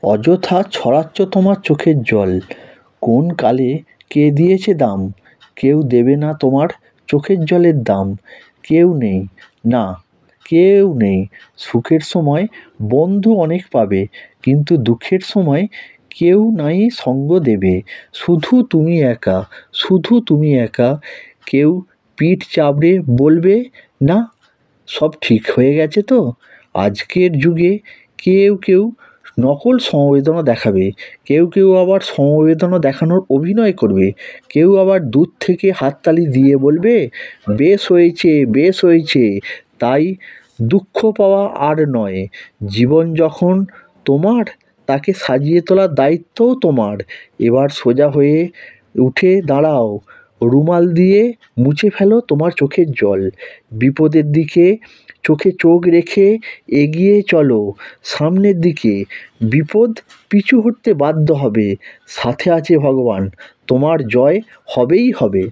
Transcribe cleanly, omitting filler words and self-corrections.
অযথা ছড়াচ্ছ তোমার চোখের জল। কোন কালে কে দিয়েছে দাম? কেউ দেবে না তোমার চোখের জলের দাম। কেউ নেই, না কেউ নেই। সুখের সময় বন্ধু অনেক পাবে, কিন্তু দুঃখের সময় কেউ নাই সঙ্গ দেবে। শুধু তুমি একা, শুধু তুমি একা। কেউ পিঠ চাপড়ে বলবে না, সব ঠিক হয়ে গেছে তো? আজকের যুগে কেউ নকল সমবেদনা দেখাবে, কেউ আবার সমবেদনা দেখানোর অভিনয় করবে, কেউ আবার দূর থেকে হাততালি দিয়ে বলবে বেশ হয়েছে, বেশ হয়েছে। তাই দুঃখ পাওয়া আর নয়, জীবন যখন তোমার, তাকে সাজিয়ে তোলার দায়িত্বও তোমার। এবার সোজা হয়ে উঠে দাঁড়াও, রুমাল দিয়ে মুছে ফেলো তোমার চোখের জল। বিপদের দিকে চোখে চোখ রেখে এগিয়ে চলো সামনের দিকে। বিপদ পিছু হটতে বাধ্য হবে, সাথে আছে ভগবান, তোমার জয় হবেই হবে।